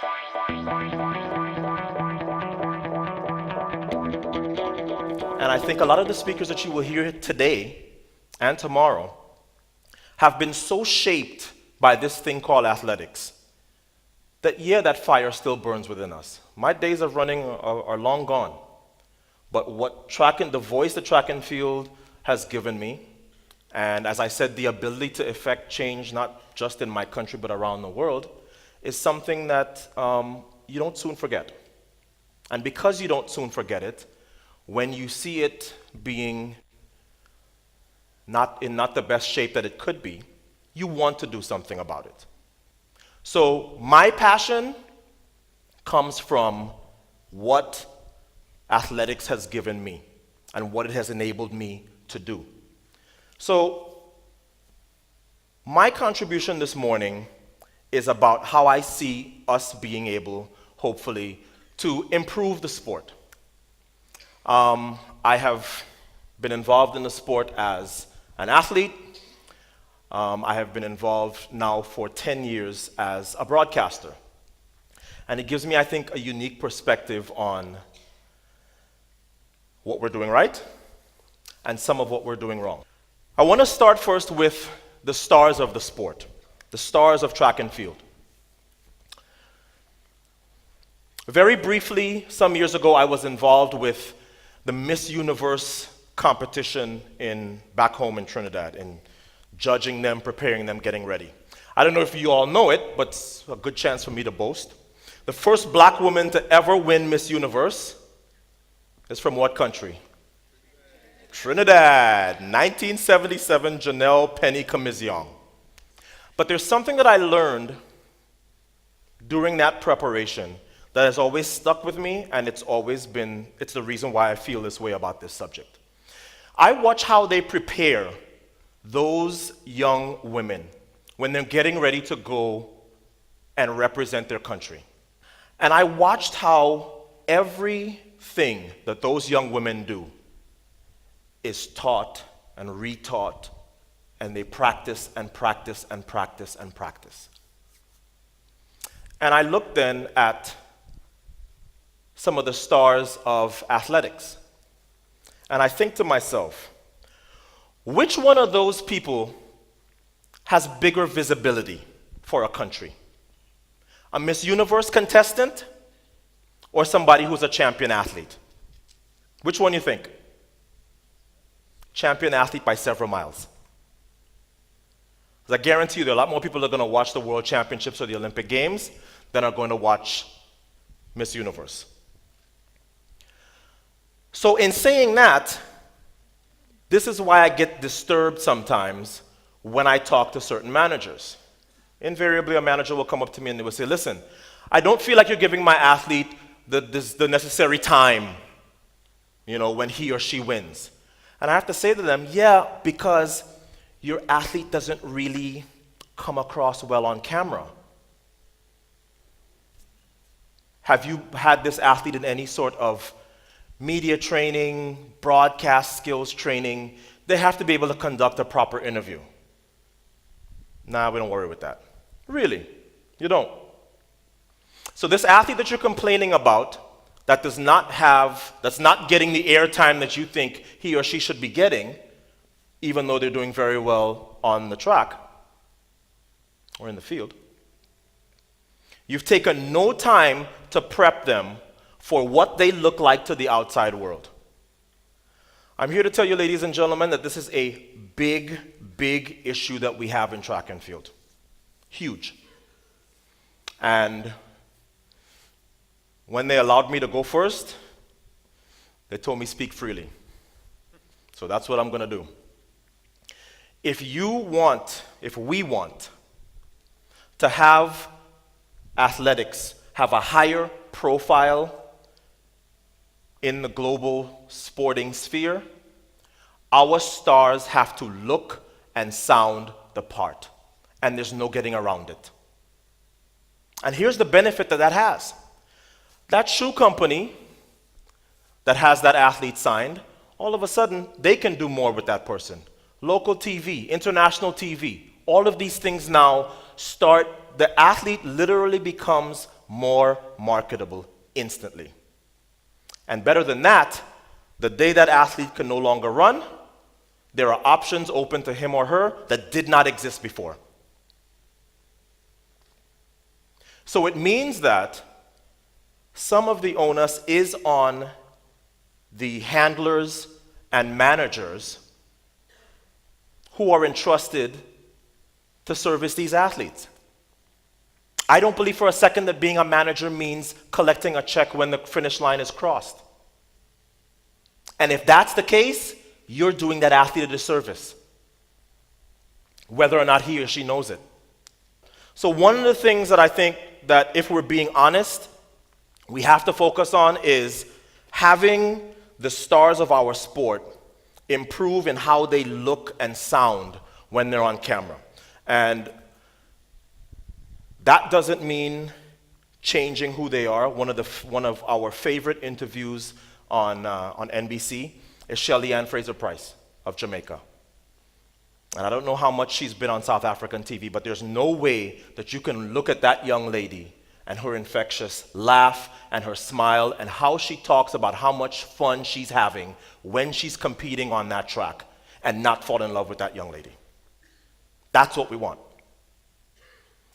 And I think a lot of the speakers that you will hear today and tomorrow have been so shaped by this thing called athletics that, yeah, that fire still burns within us. My days of running are long gone. But the voice that track and field has given me, and as I said, the ability to effect change, not just in my country, but around the world, is something that you don't soon forget. And because you don't soon forget it, when you see it being not the best shape that it could be, you want to do something about it. So my passion comes from what athletics has given me and what it has enabled me to do. So my contribution this morning is about how I see us being able, hopefully, to improve the sport. I have been involved in the sport as an athlete. I have been involved now for 10 years as a broadcaster. And it gives me, I think, a unique perspective on what we're doing right and some of what we're doing wrong. I want to start first with the stars of the sport, the stars of track and field. Very briefly, some years ago, I was involved with the Miss Universe competition back home in Trinidad, and judging them, preparing them, getting ready. I don't know if you all know it, but it's a good chance for me to boast. The first black woman to ever win Miss Universe is from what country? Trinidad, 1977, Janelle Penny Kamiziong. But there's something that I learned during that preparation that has always stuck with me, and it's the reason why I feel this way about this subject. I watch how they prepare those young women when they're getting ready to go and represent their country. And I watched how everything that those young women do is taught and retaught, and they practice and practice and practice and practice. And I looked then at some of the stars of athletics, and I think to myself, which one of those people has bigger visibility for a country? A Miss Universe contestant or somebody who's a champion athlete? Which one you think? Champion athlete by several miles. Because I guarantee you there are a lot more people that are going to watch the World Championships or the Olympic Games than are going to watch Miss Universe. So in saying that, this is why I get disturbed sometimes when I talk to certain managers. Invariably, a manager will come up to me and they will say, listen, I don't feel like you're giving my athlete the necessary time, when he or she wins. And I have to say to them, yeah, because your athlete doesn't really come across well on camera. Have you had this athlete in any sort of media training, broadcast skills training? They have to be able to conduct a proper interview. Nah, we don't worry with that. Really, you don't. So this athlete that you're complaining about that's not getting the airtime that you think he or she should be getting, even though they're doing very well on the track or in the field, you've taken no time to prep them for what they look like to the outside world. I'm here to tell you, ladies and gentlemen, that this is a big, big issue that we have in track and field. Huge. And when they allowed me to go first, they told me speak freely. So that's what I'm going to do. If we want to have athletics have a higher profile in the global sporting sphere, our stars have to look and sound the part. And there's no getting around it. And here's the benefit that has. That shoe company that has that athlete signed, all of a sudden, they can do more with that person. Local TV, international TV, all of these things now start the athlete literally becomes more marketable instantly. And better than that, the day that athlete can no longer run, there are options open to him or her that did not exist before. So it means that some of the onus is on the handlers and managers who are entrusted to service these athletes. I don't believe for a second that being a manager means collecting a check when the finish line is crossed. And if that's the case, you're doing that athlete a disservice, whether or not he or she knows it. So one of the things that I think that if we're being honest, we have to focus on is having the stars of our sport improve in how they look and sound when they're on camera. And that doesn't mean changing who they are. One of our favorite interviews on NBC is Shelly Ann Fraser-Price of Jamaica. And I don't know how much she's been on South African TV, but there's no way that you can look at that young lady and her infectious laugh and her smile and how she talks about how much fun she's having when she's competing on that track and not fall in love with that young lady. That's what we want.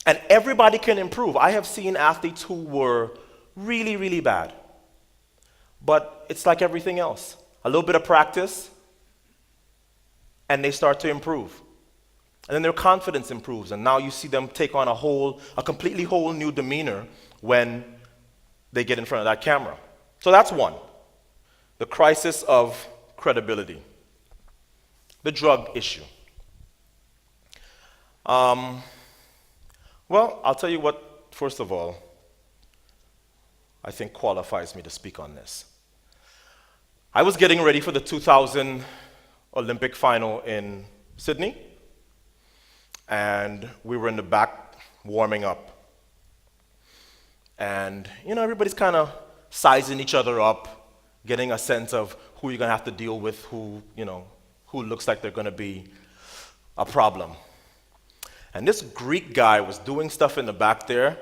And everybody can improve. I have seen athletes who were really, really bad. But it's like everything else. A little bit of practice, and they start to improve. And then their confidence improves, and now you see them take on a completely whole new demeanor when they get in front of that camera. So that's one. The crisis of credibility. The drug issue. Well, I'll tell you what, first of all, I think qualifies me to speak on this. I was getting ready for the 2000 Olympic final in Sydney, and we were in the back warming up. And, everybody's kind of sizing each other up, getting a sense of who you're going to have to deal with, who looks like they're going to be a problem. And this Greek guy was doing stuff in the back there.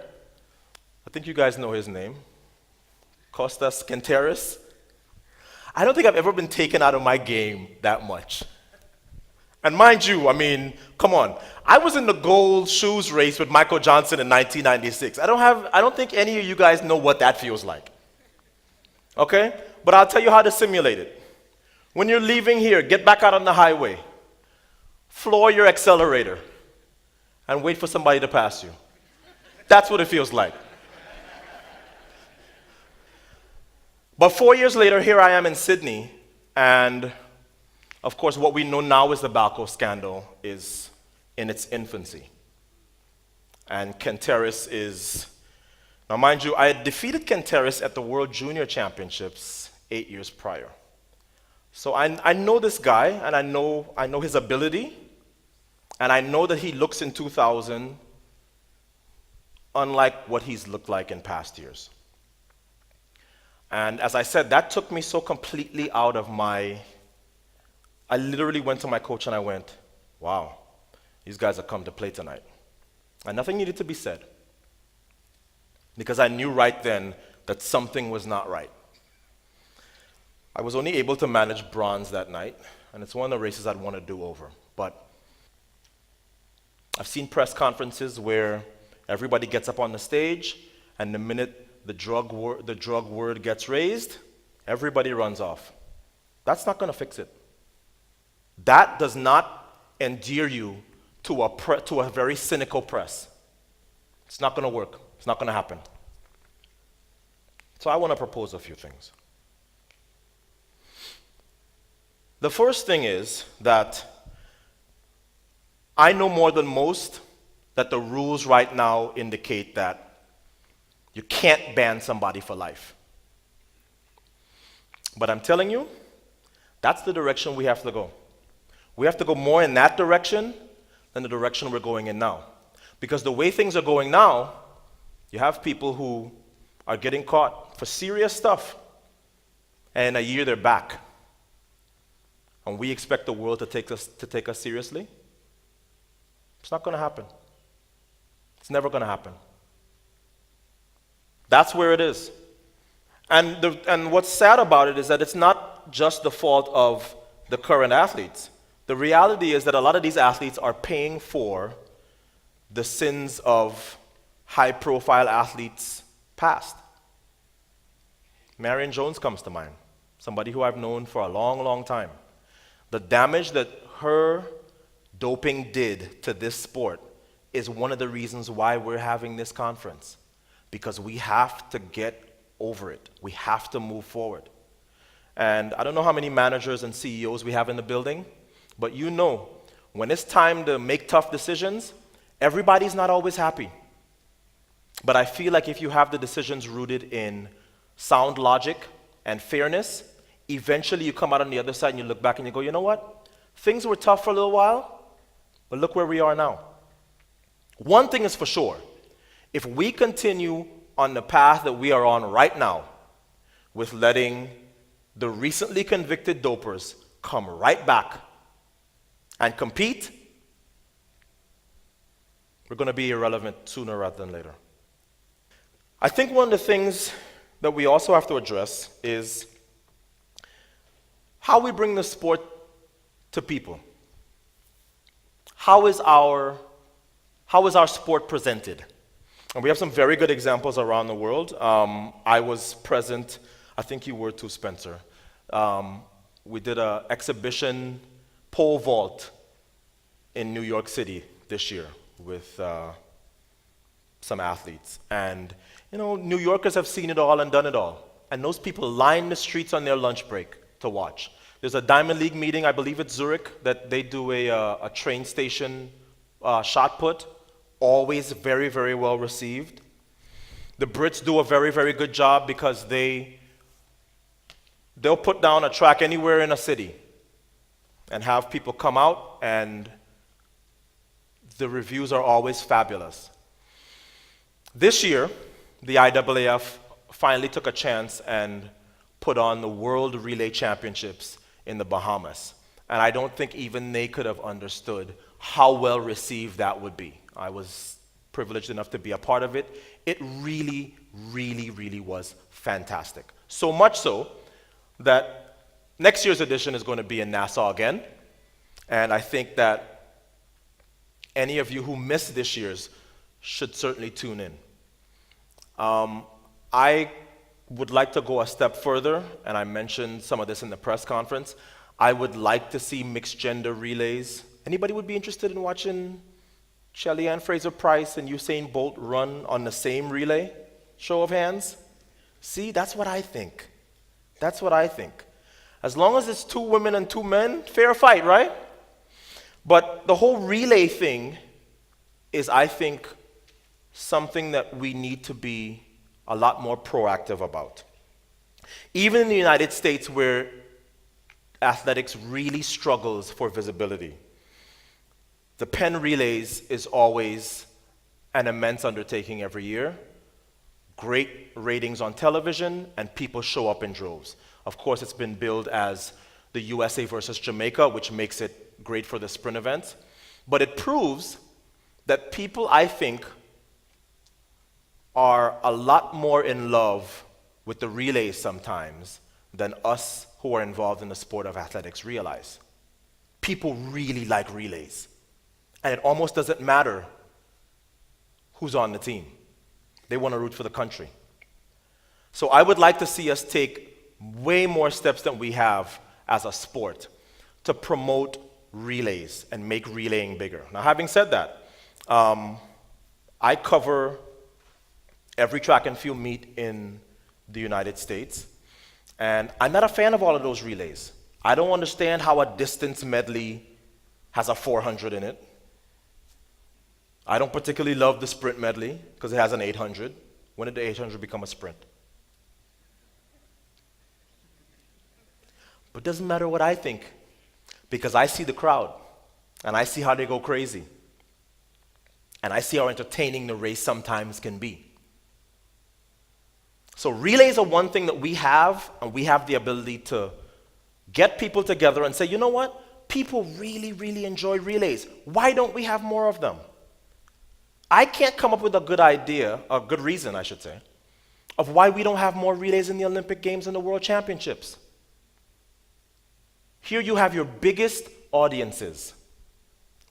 I think you guys know his name. Kostas Kenteris. I don't think I've ever been taken out of my game that much. And mind you, come on. I was in the gold shoes race with Michael Johnson in 1996. I don't think any of you guys know what that feels like. Okay? But I'll tell you how to simulate it. When you're leaving here, get back out on the highway. Floor your accelerator. And wait for somebody to pass you. That's what it feels like. But 4 years later, here I am in Sydney, and of course what we know now as the Balco scandal is in its infancy. And Kenteris is, now mind you, I had defeated Kenteris at the World Junior Championships 8 years prior. So I know this guy, and I know his ability, and I know that he looks in 2000 unlike what he's looked like in past years. And as I said, that took me so completely out of I literally went to my coach and I went, wow, these guys have come to play tonight. And nothing needed to be said. Because I knew right then that something was not right. I was only able to manage bronze that night, and it's one of the races I'd want to do over. But I've seen press conferences where everybody gets up on the stage, and the minute the drug word gets raised, everybody runs off. That's not going to fix it. That does not endear you to a very cynical press. It's not going to work. It's not going to happen. So I want to propose a few things. The first thing is that I know more than most that the rules right now indicate that you can't ban somebody for life. But I'm telling you, that's the direction we have to go. We have to go more in that direction than the direction we're going in now. Because the way things are going now, you have people who are getting caught for serious stuff, and in a year they're back. And we expect the world to take us seriously? It's not going to happen. It's never going to happen. That's where it is. And what's sad about it is that it's not just the fault of the current athletes. The reality is that a lot of these athletes are paying for the sins of high-profile athletes past. Marion Jones comes to mind, somebody who I've known for a long, long time. The damage that her doping did to this sport is one of the reasons why we're having this conference, because we have to get over it. We have to move forward. And I don't know how many managers and CEOs we have in the building, but you know, when it's time to make tough decisions, everybody's not always happy. But I feel like if you have the decisions rooted in sound logic and fairness, eventually you come out on the other side and you look back and you go, you know what? Things were tough for a little while, but look where we are now. One thing is for sure. If we continue on the path that we are on right now, with letting the recently convicted dopers come right back and compete, we're going to be irrelevant sooner rather than later. I think one of the things that we also have to address is how we bring the sport to people. How is our sport presented? And we have some very good examples around the world. I was present, I think you were too, Spencer. We did an exhibition pole vault in New York City this year with some athletes. And, you know, New Yorkers have seen it all and done it all. And those people line the streets on their lunch break to watch. There's a Diamond League meeting, I believe it's Zurich, that they do a train station shot put. Always very, very well received. The Brits do a very, very good job because they'll put down a track anywhere in a city and have people come out, and the reviews are always fabulous. This year, the IAAF finally took a chance and put on the World Relay Championships in the Bahamas. And I don't think even they could have understood how well received that would be. I was privileged enough to be a part of it. It really, really, really was fantastic. So much so that next year's edition is going to be in Nassau again. And I think that any of you who missed this year's should certainly tune in. I would like to go a step further, and I mentioned some of this in the press conference. I would like to see mixed gender relays. Anybody would be interested in watching Shelly Ann Fraser-Price and Usain Bolt run on the same relay? Show of hands. See, that's what I think. That's what I think. As long as it's 2 women and 2 men, fair fight, right? But the whole relay thing is, I think, something that we need to be a lot more proactive about. Even in the United States, where athletics really struggles for visibility, the Penn Relays is always an immense undertaking every year. Great ratings on television, and people show up in droves. Of course, it's been billed as the USA versus Jamaica, which makes it great for the sprint events. But it proves that people, I think, are a lot more in love with the relays sometimes than us who are involved in the sport of athletics realize. People really like relays. And it almost doesn't matter who's on the team. They want to root for the country. So I would like to see us take way more steps than we have as a sport to promote relays and make relaying bigger. Now, having said that, I cover every track and field meet in the United States, and I'm not a fan of all of those relays. I don't understand how a distance medley has a 400 in it. I don't particularly love the sprint medley because it has an 800. When did the 800 become a sprint? But it doesn't matter what I think, because I see the crowd, and I see how they go crazy, and I see how entertaining the race sometimes can be. So relays are one thing that we have, and we have the ability to get people together and say, you know what? People really, really enjoy relays. Why don't we have more of them? I can't come up with a good idea, a good reason, I should say, of why we don't have more relays in the Olympic Games and the World Championships. Here you have your biggest audiences.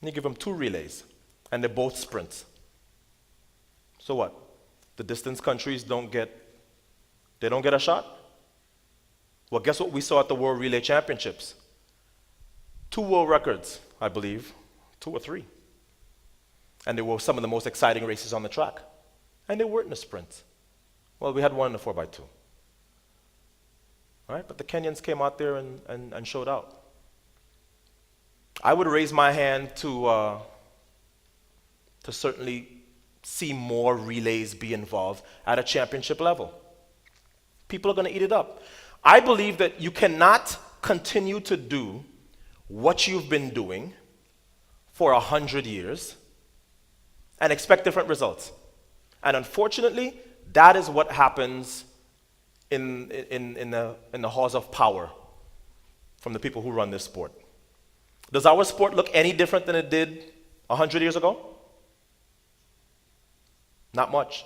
And you give them 2 relays, and they're both sprints. So what? The distance countries don't get a shot? Well, guess what we saw at the World Relay Championships? 2 world records, I believe, 2 or 3. And they were some of the most exciting races on the track. And they weren't in the sprints. Well, we had one in the 4x2. All right? But the Kenyans came out there and showed out. I would raise my hand to certainly see more relays be involved at a championship level. People are going to eat it up. I believe that you cannot continue to do what you've been doing for 100 years and expect different results. And unfortunately, that is what happens in the halls of power from the people who run this sport. Does our sport look any different than it did 100 years ago? Not much.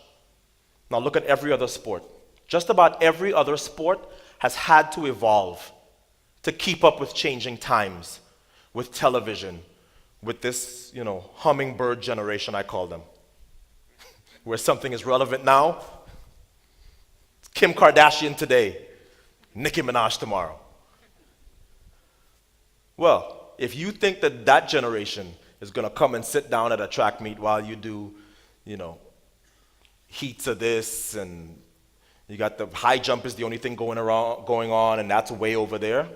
Now look at every other sport. Just about every other sport has had to evolve to keep up with changing times, with television, with this, hummingbird generation, I call them. Where something is relevant now, it's Kim Kardashian today, Nicki Minaj tomorrow. Well, if you think that generation is going to come and sit down at a track meet while you do, heats of this, and you got the high jump is the only thing going on, and that's way over there,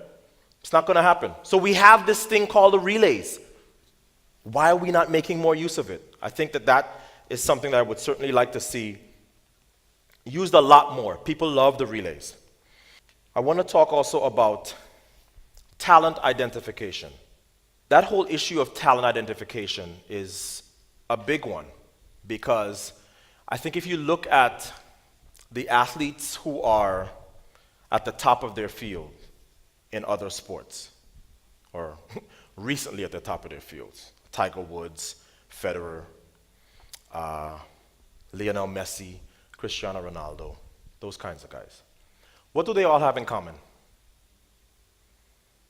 it's not going to happen. So we have this thing called the relays. Why are we not making more use of it? I think that is something that I would certainly like to see used a lot more. People love the relays. I want to talk also about talent identification. That whole issue of talent identification is a big one, because I think if you look at the athletes who are at the top of their field in other sports, or recently at the top of their fields, Tiger Woods, Federer, Lionel Messi, Cristiano Ronaldo, those kinds of guys. What do they all have in common?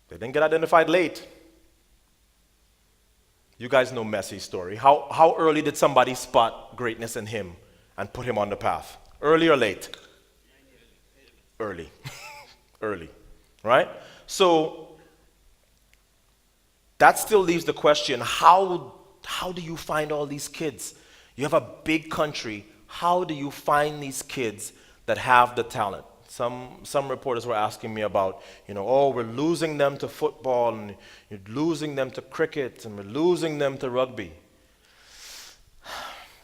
They didn't get identified late. You guys know Messi's story. How early did somebody spot greatness in him and put him on the path? Early or late? Early. Early, right? So that still leaves the question, how do you find all these kids? You have a big country. How do you find these kids that have the talent? Some reporters were asking me about, we're losing them to football, and you're losing them to cricket, and we're losing them to rugby.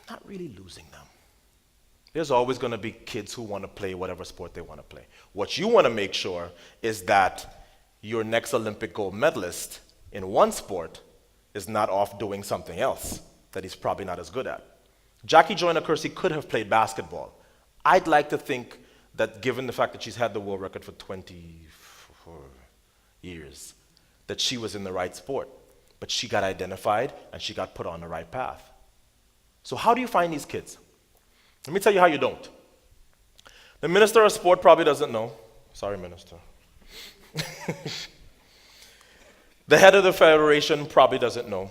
Not really losing them. There's always going to be kids who want to play whatever sport they want to play. What you want to make sure is that your next Olympic gold medalist in one sport is not off doing something else that he's probably not as good at. Jackie Joyner-Kersee could have played basketball. I'd like to think that given the fact that she's had the world record for 24 years, that she was in the right sport. But she got identified and she got put on the right path. So how do you find these kids? Let me tell you how you don't. The Minister of Sport probably doesn't know. Sorry, Minister. The head of the federation probably doesn't know.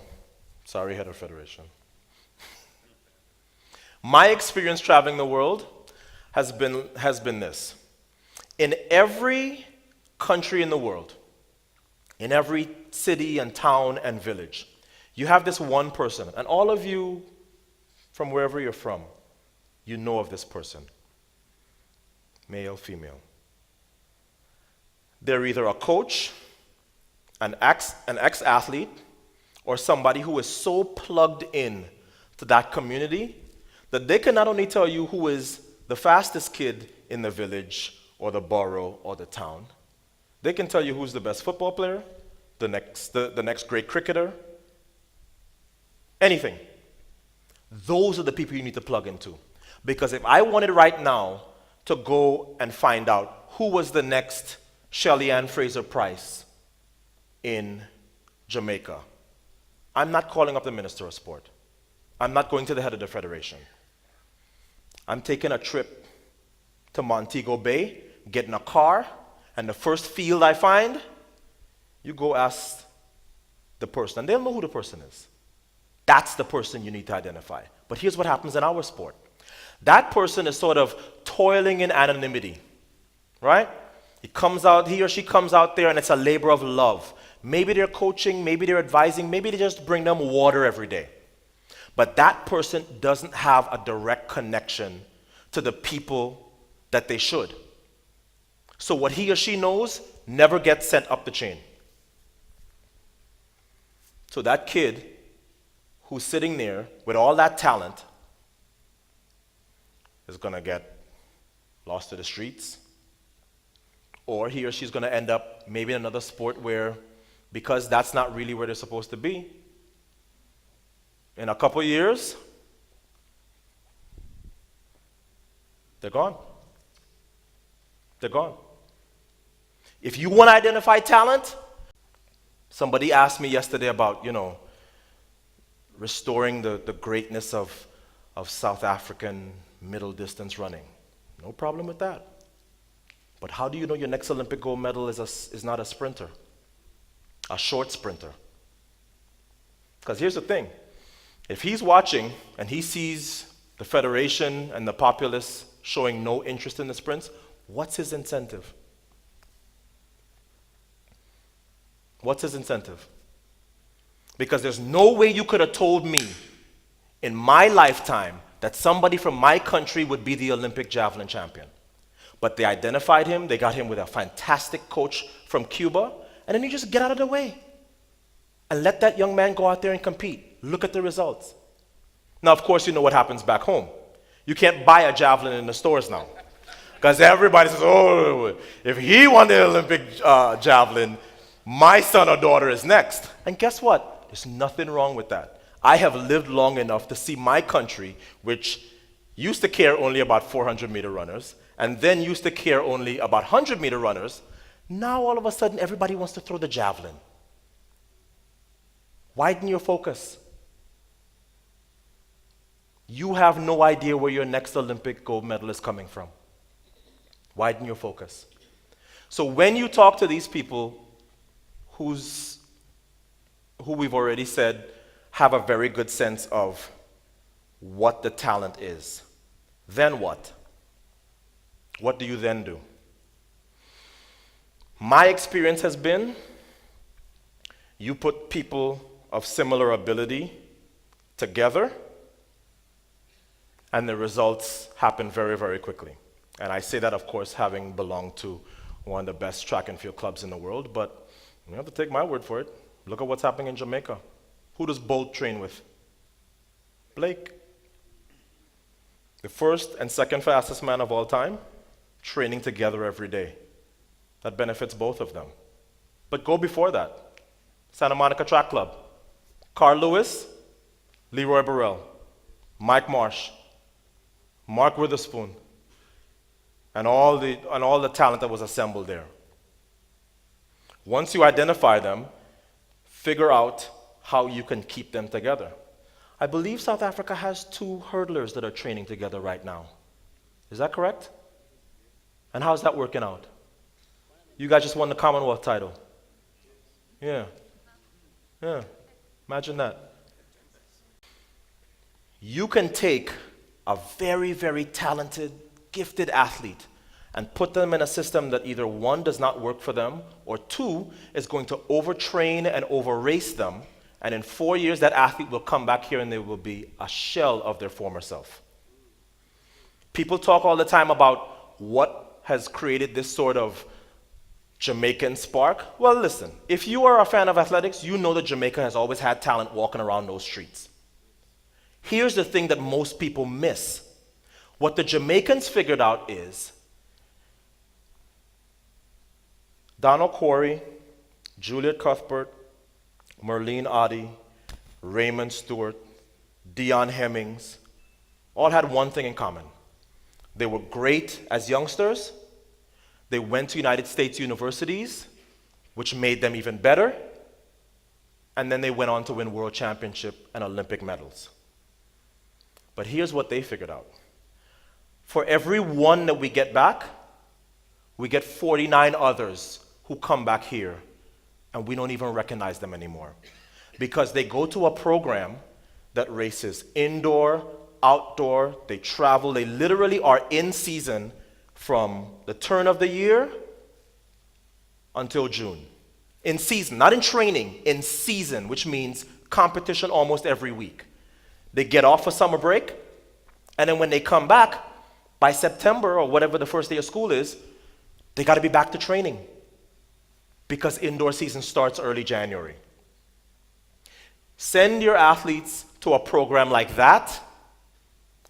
Sorry, head of federation. My experience traveling the world has been this. In every country in the world, in every city and town and village, you have this one person, and all of you from wherever you're from, you know of this person. Male, female. They're either a coach, an ex-athlete, or somebody who is so plugged in to that community that they can not only tell you who is the fastest kid in the village or the borough or the town, they can tell you who's the best football player, the next great cricketer, anything. Those are the people you need to plug into. Because if I wanted right now to go and find out who was the next Shelly Ann Fraser-Price in Jamaica, I'm not calling up the Minister of Sport. I'm not going to the head of the federation. I'm taking a trip to Montego Bay, getting a car, and the first field I find, you go ask the person, and they'll know who the person is. That's the person you need to identify. But here's what happens in our sport. That person is sort of toiling in anonymity, right? He or she comes out there and it's a labor of love. Maybe they're coaching, maybe they're advising, maybe they just bring them water every day. But that person doesn't have a direct connection to the people that they should. So what he or she knows never gets sent up the chain. So that kid who's sitting there with all that talent is going to get lost to the streets, or he or she's going to end up maybe in another sport where, because that's not really where they're supposed to be, in a couple years, they're gone. They're gone. If you want to identify talent, somebody asked me yesterday about, restoring the greatness of South African middle distance running. No problem with that. But how do you know your next Olympic gold medal is not a sprinter, a short sprinter? Because here's the thing. If he's watching and he sees the federation and the populace showing no interest in the sprints, what's his incentive? What's his incentive? Because there's no way you could have told me in my lifetime that somebody from my country would be the Olympic javelin champion. But they identified him, they got him with a fantastic coach from Cuba, and then you just get out of the way and let that young man go out there and compete. Look at the results. Now, of course, you know what happens back home. You can't buy a javelin in the stores now. Because everybody says, oh, if he won the Olympic javelin, my son or daughter is next. And guess what? There's nothing wrong with that. I have lived long enough to see my country, which used to care only about 400-meter runners, and then used to care only about 100-meter runners. Now, all of a sudden, everybody wants to throw the javelin. Widen your focus. You have no idea where your next Olympic gold medal is coming from. Widen your focus. So when you talk to these people who we've already said have a very good sense of what the talent is, then what? What do you then do? My experience has been you put people of similar ability together and the results happen very, very quickly. And I say that, of course, having belonged to one of the best track and field clubs in the world, but you have to take my word for it. Look at what's happening in Jamaica. Who does Bolt train with? Blake. The first and second fastest man of all time, training together every day. That benefits both of them. But go before that. Santa Monica Track Club. Carl Lewis, Leroy Burrell, Mike Marsh, Mark Witherspoon, and all the talent that was assembled there. Once you identify them, figure out how you can keep them together. I believe South Africa has 2 hurdlers that are training together right now. Is that correct? And how's that working out? You guys just won the Commonwealth title. Yeah. Imagine that. You can take a very, very talented, gifted athlete and put them in a system that either 1, does not work for them, or 2, is going to overtrain and overrace them, and in 4 years that athlete will come back here and they will be a shell of their former self. People talk all the time about what has created this sort of Jamaican spark. Well, listen, if you are a fan of athletics, you know that Jamaica has always had talent walking around those streets. Here's the thing that most people miss. What the Jamaicans figured out is Donald Corey, Juliet Cuthbert, Merlene Oddie, Raymond Stewart, Dion Hemmings, all had one thing in common. They were great as youngsters. They went to United States universities, which made them even better. And then they went on to win world championship and Olympic medals. But here's what they figured out. For every one that we get back, we get 49 others who come back here, and we don't even recognize them anymore. Because they go to a program that races indoor, outdoor, they travel, they literally are in season from the turn of the year until June. In season, not in training, in season, which means competition almost every week. They get off for summer break, and then when they come back, by September or whatever the first day of school is, they got to be back to training because indoor season starts early January. Send your athletes to a program like that,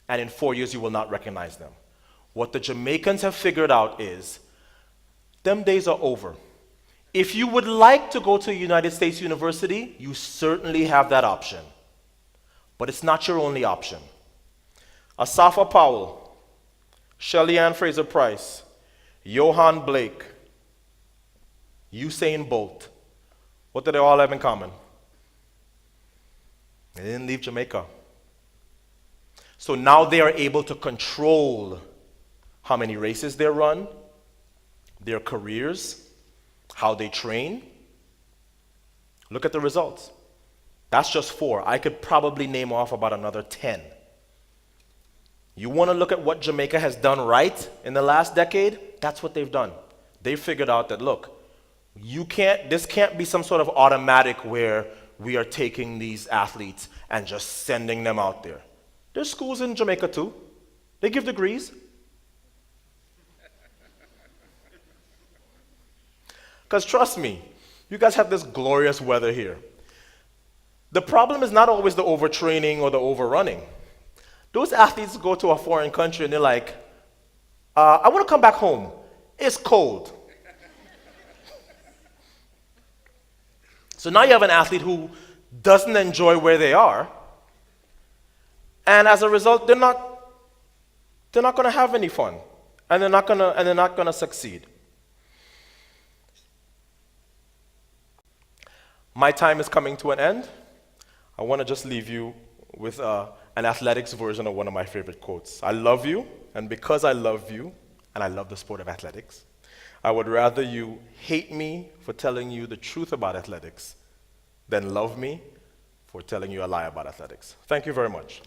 and in 4 years you will not recognize them. What the Jamaicans have figured out is, them days are over. If you would like to go to a United States university, you certainly have that option. But it's not your only option. Asafa Powell, Shelly Ann Fraser-Price, Johan Blake, Usain Bolt, what do they all have in common? They didn't leave Jamaica. So now they are able to control how many races they run, their careers, how they train. Look at the results. That's just 4. I could probably name off about another 10. You want to look at what Jamaica has done right in the last decade? That's what they've done. They figured out that, look, this can't be some sort of automatic where we are taking these athletes and just sending them out there. There's schools in Jamaica too. They give degrees. Because trust me, you guys have this glorious weather here. The problem is not always the overtraining or the overrunning. Those athletes go to a foreign country and they're like, I want to come back home. It's cold. So now you have an athlete who doesn't enjoy where they are, and as a result, they're not going to have any fun, and they're not going to succeed. My time is coming to an end. I want to just leave you with an athletics version of one of my favorite quotes. I love you, and because I love you, and I love the sport of athletics, I would rather you hate me for telling you the truth about athletics than love me for telling you a lie about athletics. Thank you very much.